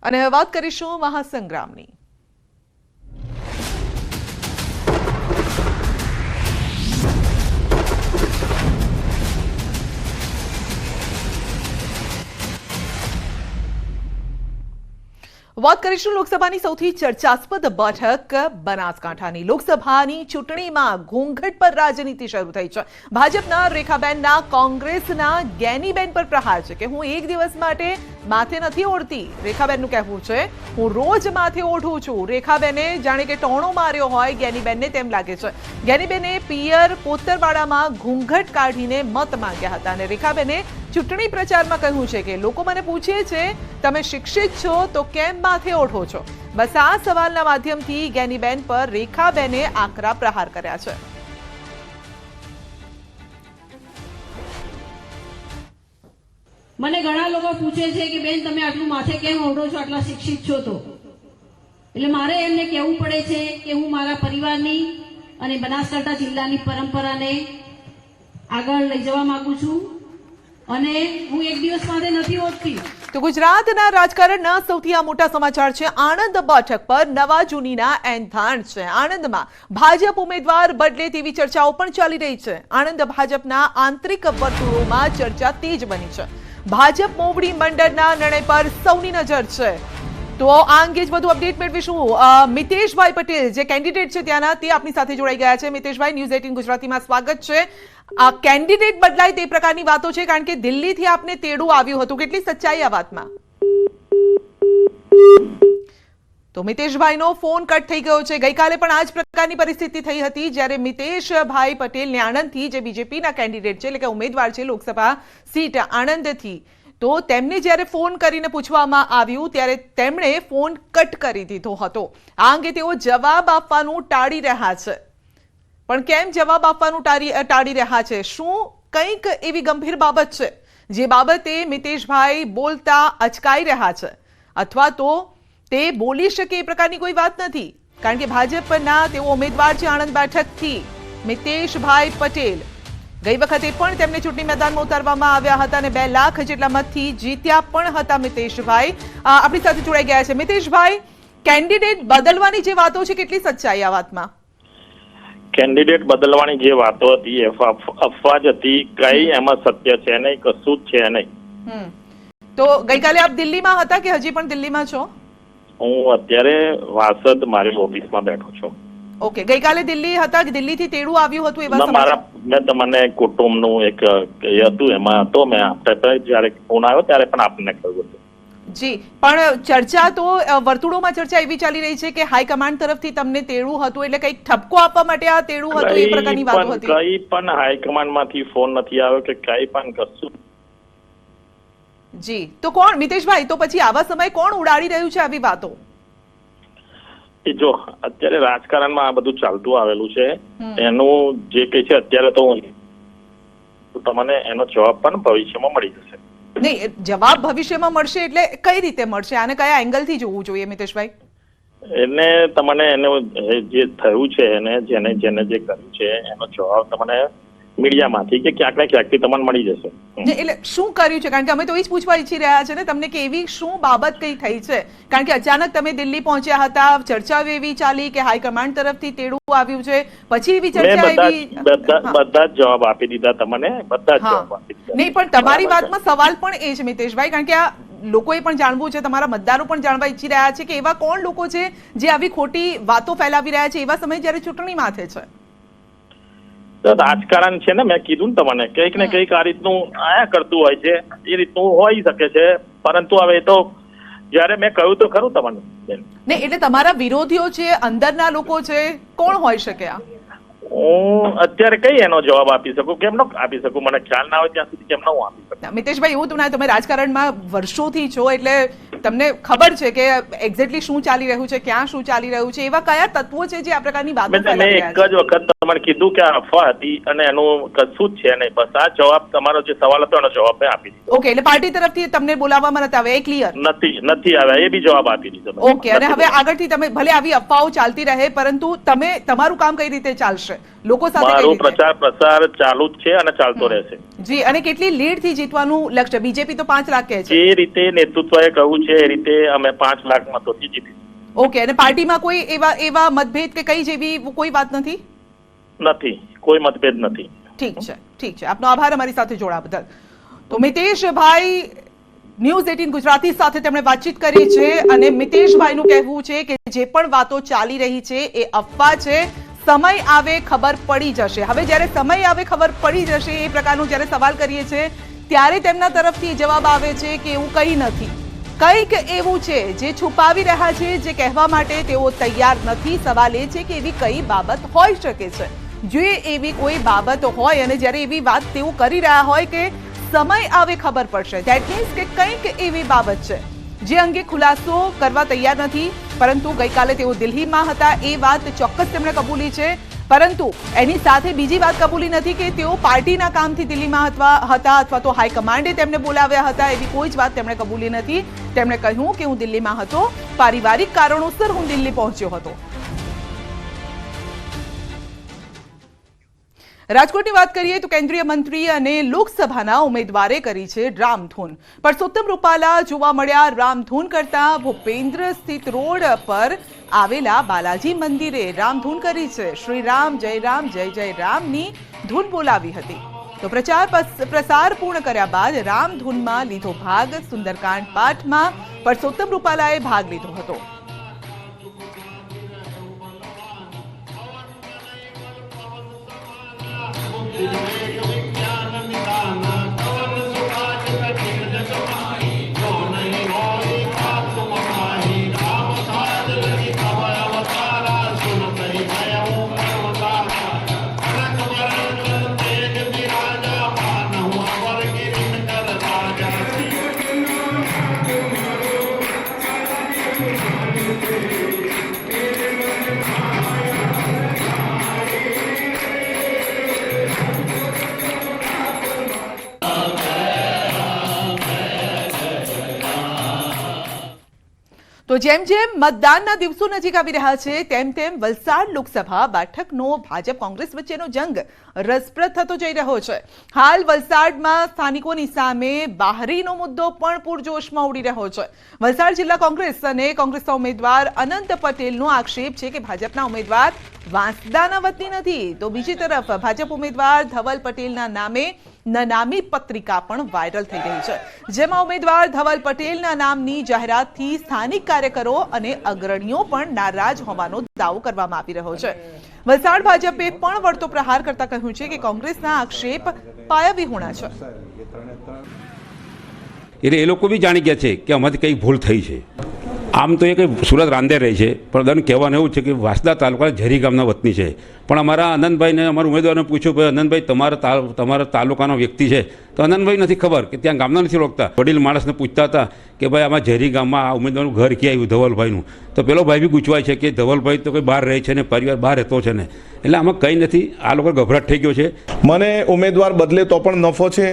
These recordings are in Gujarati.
અને હવે વાત કરીશું મહાસંગ્રામની. વાત કરીશું લોકસભાની સૌથી ચર્ચાસ્પદ બેઠક બનાસકાંઠાની. લોકસભાની ચૂંટણીમાં ઘૂંઘટ પર રાજનીતિ શરૂ થઈ છે. ભાજપના રેખાબેનના કોંગ્રેસના જ્ઞાનીબેન પર પ્રહાર છે કે હું એક દિવસ માટે માથે નથી ઓઢતી. રેખાબેનનું કહેવું છે હું રોજ માથે ઓઢું છું. રેખાબેને જાણે કે ટોણો માર્યો હોય જ્ઞાનીબેનને તેમ લાગે છે. જ્ઞાનીબેને પિયર પોતરવાડામાં ઘૂંઘટ કાઢીને મત માંગ્યા હતા અને રેખાબેને ચૂંટણી પ્રચારમાં કહ્યું છે કે લોકો મને પૂછે છે તમે શિક્ષિત છો તો કેમ માથે ઓઢો છો. બસ આ સવાલના માધ્યમથી જ્ઞાનીબેન પર રેખાબેને આકરા પ્રહાર કર્યા છે. મને ઘણા લોકો પૂછે છે કે બેન તમે આટલું માથે કેમ ઓઢો છો, આટલા શિક્ષિત છો તો. એટલે મારે એમને કહેવું પડે છે કે હું મારા પરિવારની અને બનાસકાંઠા જિલ્લાની પરંપરાને આગળ લઈ જવા માંગુ છું અને હું એક દિવસ માટે નથી ઓઢતી. તો ગુજરાતના રાજકારણના સૌથી આ મોટા સમાચાર છે. આણંદ બેઠક પર નવા જૂનીના એંધાણ છે. આણંદમાં ભાજપ ઉમેદવાર બદલે તેવી ચર્ચાઓ પણ ચાલી રહી છે. આણંદ ભાજપના આંતરિક વર્તુળોમાં ચર્ચા તેજ બની છે. ભાજપ મોવડી મંડળના નિર્ણય પર સૌની નજર છે. તો આ અંગે જ વધુ અપડેટ મેળવીશું. મિતેશભાઈ પટેલ જે કેન્ડિડેટ છે ત્યાંના તે આપની સાથે જોડાઈ ગયા છે. મિતેશભાઈ, ન્યૂઝ 18 ગુજરાતીમાં સ્વાગત છે. આ કેન્ડિડેટ બદલાય તે પ્રકારની વાતો છે કારણ કે દિલ્હીથી આપને તેડું આવ્યું હતું. કેટલી સચ્ચાઈ આ વાતમાં? તો મિતેશભાઈનો ફોન કટ થઈ ગયો છે. ગઈકાલે પણ આ જ પ્રકારની પરિસ્થિતિ થઈ હતી જ્યારે મિતેશભાઈ પટેલને આણંદથી જે બીજેપીના કેન્ડિડેટ છે એટલે કે ઉમેદવાર છે લોકસભા સીટ આણંદથી, તો તેમને જ્યારે ફોન કરીને પૂછવામાં આવ્યું ત્યારે તેમણે ફોન કટ કરી દીધો હતો. આ અંગે તેઓ જવાબ આપવાનું ટાળી રહ્યા છે. પણ કેમ જવાબ આપવાનું ટાળી રહ્યા છે? શું કંઈક એવી ગંભીર બાબત છે જે બાબતે મિતેશભાઈ બોલતા અચકાઈ રહ્યા છે અથવા તો તે બોલી શકે એ પ્રકારની કોઈ વાત નથી? કારણ કે ભાજપના તેઓ ઉમેદવાર છે આણંદ બેઠકથી મિતેશભાઈ પટેલ. ગઈ વખતે પણ તેમને ચૂંટણી મેદાનમાં ઉતારવામાં આવ્યા હતા અને 2 લાખ જેટલા મતથી જીત્યા પણ હતા મિતેશભાઈ. આપણી સાથે જોડાઈ ગયા છે. મિતેશભાઈ, કેન્ડિડેટ બદલવાની જે વાતો છે કેટલી સચ્ચાઈ આ વાતમાં? કેન્ડિડેટ બદલવાની જે વાતો હતી અફવા જ હતી. કઈ એમાં સત્ય છે નહીં, કશું જ છે નહીં. તો ગઈકાલે આપ દિલ્હીમાં હતા કે હજી પણ દિલ્હીમાં છો? હું અત્યારે વાસદ મારી ઓફિસમાં બેઠો છું. ઓકે, ગઈકાલે દિલ્હી હતા કે દિલ્હીથી તેડું આવ્યું હતું એવા મારા મેં તમને કુટુંબનું એક હતું એમાં હતો. મેં આપણે જયારે ફોન આવ્યો ત્યારે પણ આપને કહ્યું હતું. જી, પણ ચર્ચા તો વર્તુળોમાં ચર્ચા એવી ચાલી રહી છે કે હાઈકમાન્ડ તરફથી તમને તેડું હતું એટલે કંઈક ઠપકો આપવા માટે આ તેડું હતું એ પ્રકારની વાતો હતી. કઈ પણ હાઈકમાન્ડ માંથી ફોન નથી આવ્યો કે કઈ પણ કશું. જી, તો કોણ મિતેશભાઈ, તો પછી આવા સમયે કોણ ઉડાડી રહ્યું છે આવી વાતો? જો અત્યારે રાજકારણમાં આ બધું ચાલતું આવેલું છે એનું જે કઈ છે અત્યારે તો તમને એનો જવાબ પણ ભવિષ્યમાં મળી જશે. નહીં, જવાબ ભવિષ્યમાં મળશે એટલે કઈ રીતે મળશે? આને કયા એંગલથી જોવું જોઈએ મિતેશભાઈ? એને તમને એને જે થયું છે એને જેને જે કર્યું છે એનો જવાબ તમને મીડિયામાંથી કે ક્યાંક ને ક્યાંકથી તમને મળી જશે. એટલે શું કર્યું છે? કારણ કે અમે તો એ જ પૂછવા ઈચ્છી રહ્યા છે ને તમને કે એવી શું બાબત કઈ થઈ છે? કારણ કે અચાનક તમે દિલ્હી પહોંચ્યા હતા, ચર્ચા એવી ચાલી કે હાઈકમાન્ડ તરફથી તેડું આવ્યું છે, પછી એવી ચર્ચા આવી. બધા જ જવાબ આપી દીધા તમને, બધા જ જવાબ આપી દીધા. નહીં, પણ તમારી વાતમાં સવાલ પણ એ છે મિતેશભાઈ, કારણ કે આ લોકોએ પણ જાણવું છે, તમારા મતદારો પણ જાણવા ઈચ્છી રહ્યા છે કે એવા કોણ લોકો છે જે આવી ખોટી વાતો ફેલાવી રહ્યા છે એવા સમયે જ્યારે ચૂંટણી માથે છે? રાજકારણ છે ને, મેં કીધું ને તમને કંઈક ને કંઈક આ રીતનું આયા કરતું હોય છે. એ રીતનું હોઈ શકે છે, પરંતુ હવે તો જયારે મેં કહ્યું તો ખરું તમને. નહીં, એટલે તમારા વિરોધીઓ છે, અંદરના લોકો છે, કોણ હોઈ શકે આ? હું અત્યારે કઈ એનો જવાબ આપી શકું? કેમ ન આપી શકું? મને ખ્યાલ ના હોય ત્યાં સુધી કેમ ન હું આપી શકું? મિતેશભાઈ, એવું તો ના, તમે રાજકારણમાં વર્ષોથી છો એટલે તમને ખબર છે કે એક્ઝેક્ટલી શું ચાલી રહ્યું છે, ક્યાં શું ચાલી રહ્યું છે, એવા કયા તત્વો છે જે આ પ્રકારની વાતો ફેલાવી રહ્યા છે? એક જ વખત તમારે કીધું કે આ અફવા હતી અને એનું કશું જ છે નહીં. બસ આ જવાબ તમારો જે સવાલ હતો એનો જવાબ મેં આપી દીધો. ઓકે, એટલે પાર્ટી તરફથી તમને બોલાવવામાં નથી આવ્યા, એ ક્લિયર? નથી આવ્યા, એ બી જવાબ આપી દીધો. ઓકે, અને હવે આગળથી તમે ભલે આવી અફવાઓ ચાલતી રહે, પરંતુ તમે તમારું કામ કઈ રીતે ચાલશે, લોકો સાથે કઈ મારું રીતે? પ્રચાર પ્રસાર ચાલુ જ છે અને ચાલતો રહેશે. જી, અને કેટલી લીડ થી જીતવાનું લક્ષ્ય? બીજેપી તો 5 લાખ કહે છે. જે રીતે નેતૃત્વએ કહ્યું છે એ રીતે અમે 5 લાખ મતોથી જીતીશું. ઓકે, અને પાર્ટીમાં કોઈ એવા મતભેદ કે કઈ જેવી કોઈ વાત નથી? નથી, કોઈ મતભેદ નથી. ઠીક છે, આપનો આભાર અમારી સાથે જોડાવા બદલ. તો મિતેશભાઈ ન્યૂઝ 18 ગુજરાતી સાથે તેમણે વાતચીત કરી છે અને મિતેશભાઈનું કહેવું છે કે જે પણ વાતો ચાલી રહી છે એ અફવા છે, સમય આવે ખબર પડી જશે. હવે જ્યારે સમય આવે ખબર પડી જશે એ પ્રકારનો જ્યારે સવાલ કરીએ છીએ ત્યારે તેમના તરફથી જવાબ આવે છે કે એવું કંઈ નથી, કંઈક એવું છે જે છુપાવી રહ્યા છે, જે કહેવા માટે તેઓ તૈયાર નથી. સવાલ એ છે કે એવી કઈ બાબત હોઈ શકે છે, જે એવી કોઈ બાબત હોય અને જ્યારે એવી વાત તેઓ કરી રહ્યા હોય કે સમય આવે ખબર પડશે, ધેટ મીન્સ કે કંઈક એવી બાબત છે જે અંગે ખુલાસો કરવા તૈયાર નથી. પરંતુ ગઈકાલે તેઓ દિલ્હીમાં હતા એ વાત ચોક્કસ તેમણે કબૂલી છે, પરંતુ એની સાથે બીજી વાત કબૂલી નથી કે તેઓ પાર્ટીના કામથી દિલ્હીમાં હતા અથવા તો હાઈકમાન્ડે તેમને બોલાવ્યા હતા, એવી કોઈ જ વાત તેમણે કબૂલી નથી. તેમણે કહ્યું કે હું દિલ્હીમાં હતો, પારિવારિક કારણોસર હું દિલ્હી પહોંચ્યો હતો. રાજકોટની વાત કરીએ તો કેન્દ્રીય મંત્રી અને લોકસભાના ઉમેદવારે કરી છે રામધૂન. પરસોત્તમ રૂપાલા જોવા મળ્યા રામધૂન કરતા. ભૂપેન્દ્ર સ્થિત રોડ પર આવેલા બાલાજી મંદિરે રામધૂન કરી છે. શ્રી રામ જય રામની ધૂન બોલાવી હતી. તો પ્રસાર પૂર્ણ કર્યા બાદ રામધૂનમાં લીધો ભાગ. સુંદરકાંડ પાઠમાં પરસોત્તમ રૂપાલાએ ભાગ લીધો હતો. તો જેમ જેમ મતદાનના દિવસો નજીક આવી રહ્યા છે તેમ તેમ વલસાડ લોકસભા બેઠકનો ભાજપ કોંગ્રેસ વચ્ચેનો જંગ રસપ્રદ થતો જઈ રહ્યો છે. હાલ વલસાડમાં સ્થાનિકોની સામે બાહરીનો મુદ્દો પણ પૂરજોશમાં ઉડી રહ્યો છે. વલસાડ જિલ્લા કોંગ્રેસ અને કોંગ્રેસના ઉમેદવાર અનંત પટેલનો આક્ષેપ છે કે ભાજપના ઉમેદવાર વાંસદાના વતની નથી. તો બીજી તરફ ભાજપ ઉમેદવાર ધવલ પટેલના નામે નનામી પત્રિકા પણ વાયરલ થઈ રહી છે, જેમાં ઉમેદવાર ધવલ પટેલના નામની જાહેરાતથી સ્થાનિક કાર્યકરો અને અગ્રણીઓ પણ નારાજ હોવાનો દાવો કરવામાં આવી રહ્યો છે. વલસાડ ભાજપે પણ વળતો પ્રહાર કરતા કહ્યું છે કે કોંગ્રેસના આક્ષેપ પાયાવિહોણા છે. એટલે એ લોકો બી જાણી ગયા છે કે અમારી કંઈક ભૂલ થઈ છે. આમ તો એ કંઈ સુરત રાંદે રહી છે, પણ દન કહેવાનું એવું છે કે વાંસદા તાલુકા ઝેરી ગામના વતની છે. પણ અમારા આનંદભાઈને અમારા ઉમેદવારને પૂછ્યું ભાઈ આનંદભાઈ તમારા તાલુકાનો વ્યક્તિ છે, તો આનંદભાઈ નથી ખબર કે ત્યાં ગામના નથી ઓળખતા. વડીલ માણસને પૂછતા હતા કે ભાઈ આમાં ઝેરી ગામમાં આ ઉમેદવારનું ઘર ક્યાં આવ્યું ધવલભાઈનું, તો પેલો ભાઈ બી ગુચવાય છે કે ધવલભાઈ તો કંઈ બહાર રહે છે ને પરિવાર બહાર રહેતો છે ને, એટલે આમાં કંઈ નથી. આ લોકો ગભરાટ થઈ ગયો છે. મને ઉમેદવાર બદલે તો પણ નફો છે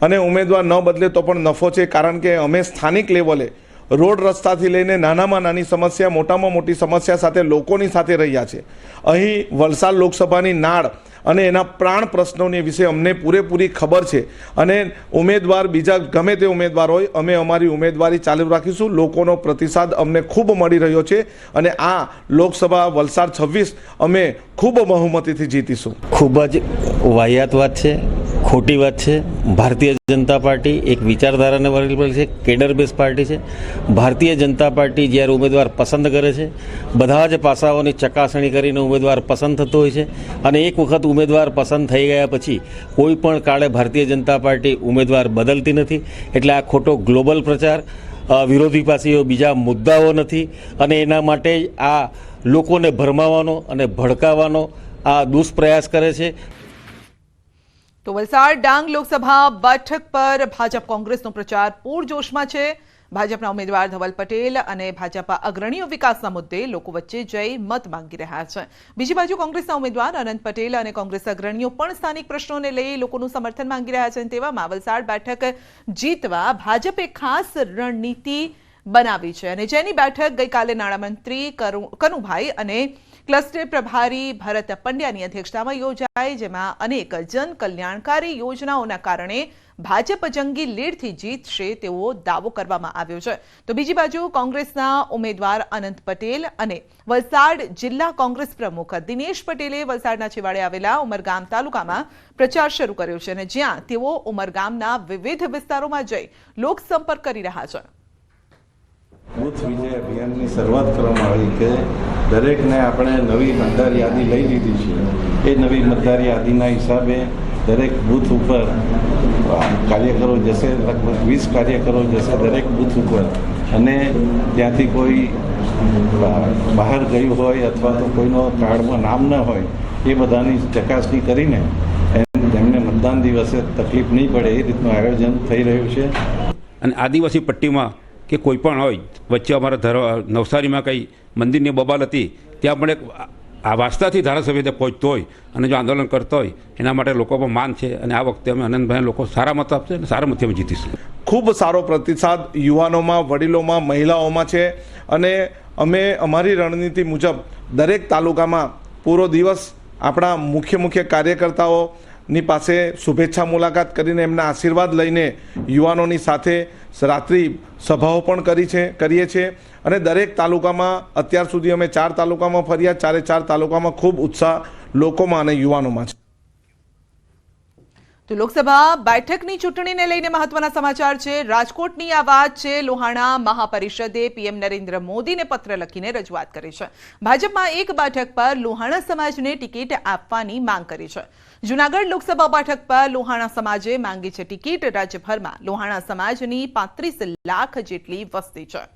અને ઉમેદવાર ન બદલે તો પણ નફો છે, કારણ કે અમે સ્થાનિક લેવલે રોડ રસ્તાથી લઈને નાનામાં નાની સમસ્યા, મોટામાં મોટી સમસ્યા સાથે લોકોની સાથે રહ્યા છે. અહીં વલસાડ લોકસભાની નાળ અને એના પ્રાણ પ્રશ્નોની વિશે અમને પૂરેપૂરી ખબર છે અને ઉમેદવાર બીજા ગમે તે ઉમેદવાર હોય, અમે અમારી ઉમેદવારી ચાલુ રાખીશું. લોકોનો પ્રતિસાદ અમને ખૂબ મળી રહ્યો છે અને આ લોકસભા વલસાડ 26 અમે ખૂબ બહુમતીથી જીતીશું. ખૂબ જ વાહિયાત વાત છે, ખોટી વાત છે. ભારતીય જનતા પાર્ટી એક વિચારધારાને વરેલ છે, કેડર બેઝ પાર્ટી છે. ભારતીય જનતા પાર્ટી જ્યારે ઉમેદવાર પસંદ કરે છે, બધા જ પાસાઓની ચકાસણી કરીને ઉમેદવાર પસંદ થતો હોય છે અને એક વખત ઉમેદવાર પસંદ થઈ ગયા પછી કોઈ પણ કાળે ભારતીય જનતા પાર્ટી ઉમેદવાર બદલતી નથી. એટલે આ ખોટો ગ્લોબલ પ્રચાર, વિરોધી પાસે બીજા મુદ્દાઓ નથી અને એના માટે આ લોકોને ભરમાવાનો અને ભડકાવવાનો આ દુષ્પ્રયાસ કરે છે. તો વલસાડ ડાંગ લોકસભા બેઠક પર ભાજપ કોંગ્રેસનો પ્રચાર પૂરજોશમાં છે. ભાજપના ઉમેદવાર ધવલ પટેલ અને ભાજપા અગ્રણીઓ વિકાસના મુદ્દે લોકો વચ્ચે જઈ મત માંગી રહ્યા છે. બીજી બાજુ કોંગ્રેસના ઉમેદવાર અનંત પટેલ અને કોંગ્રેસ અગ્રણીઓ પણ સ્થાનિક પ્રશ્નોને લઈ લોકોનું સમર્થન માંગી રહ્યા છે. તેવામાં વલસાડ બેઠક જીતવા ભાજપે ખાસ રણનીતિ બનાવી છે અને જેની બેઠક ગઈકાલે નાણામંત્રી કનુભાઈ અને ક્લસ્ટર પ્રભારી ભરત પંડ્યાની અધ્યક્ષતામાં યોજાઈ, જેમાં અનેક જન કલ્યાણકારી યોજનાઓના કારણે ભાજપ જંગી લીડથી જીતશે તેવો દાવો કરવામાં આવ્યો છે. તો બીજી બાજુ કોંગ્રેસના ઉમેદવાર અનંત પટેલ અને વલસાડ જિલ્લા કોંગ્રેસ પ્રમુખ દિનેશ પટેલે વલસાડના છેવાડે આવેલા ઉમરગામ તાલુકામાં પ્રચાર શરૂ કર્યો છે અને જ્યાં તેઓ ઉમરગામના વિવિધ વિસ્તારોમાં જઈ લોકસંપર્ક કરી રહ્યા છે. બુથ વિજય અભિયાનની શરૂઆત કરવામાં આવી કે દરેકને આપણે નવી મતદાર યાદી લઈ લીધી છે. એ નવી મતદાર યાદીના હિસાબે દરેક બૂથ ઉપર કાર્યકરો જશે, લગભગ 20 કાર્યકરો જશે દરેક બૂથ ઉપર, અને ત્યાંથી કોઈ બહાર ગયું હોય અથવા તો કોઈનો કાર્ડમાં નામ ન હોય એ બધાની ચકાસણી કરીને એમને મતદાન દિવસે તકલીફ નહીં પડે એ રીતનું આયોજન થઈ રહ્યું છે. અને આદિવાસી પટ્ટીમાં કે કોઈ પણ હોય, વચ્ચે અમારા નવસારીમાં કંઈ મંદિરની બબાલ હતી, ત્યાં પણ એક આ વાસ્તાથી ધારાસભ્ય પહોંચતો હોય અને જો આંદોલન કરતો હોય એના માટે લોકો પણ માન છે. અને આ વખતે અમે આનંદભાઈ લોકો સારા મત આપશે અને સારા મતથી અમે જીતીશું. ખૂબ સારો પ્રતિસાદ યુવાનોમાં, વડીલોમાં, મહિલાઓમાં છે અને અમે અમારી રણનીતિ મુજબ દરેક તાલુકામાં પૂરો દિવસ આપણા મુખ્ય કાર્યકર્તાઓની પાસે શુભેચ્છા મુલાકાત કરીને એમના આશીર્વાદ લઈને યુવાનોની સાથે રાત્રિ સભાઓ પણ કરીએ છીએ અને દરેક તાલુકામાં અત્યાર સુધી અમે 4 તાલુકામાં ફર્યા. 4 તાલુકામાં ખૂબ ઉત્સાહ લોકોમાં અને યુવાનોમાં છે. તો લોકસભા બેઠકની ચૂંટણીને લઈને મહત્વના સમાચાર છે. રાજકોટની આ વાત છે. લોહાણા મહાપરિષદે પીએમ નરેન્દ્ર મોદીને પત્ર લખીને રજૂઆત કરી છે. ભાજપમાં એક બેઠક પર લોહાણા સમાજને ટિકિટ આપવાની માંગ કરી છે. જૂનાગઢ લોકસભા બેઠક પર લોહાણા સમાજે માંગી છે ટિકિટ. રાજ્યભરમાં લોહાણા સમાજની 35 લાખ જેટલી વસ્તી છે.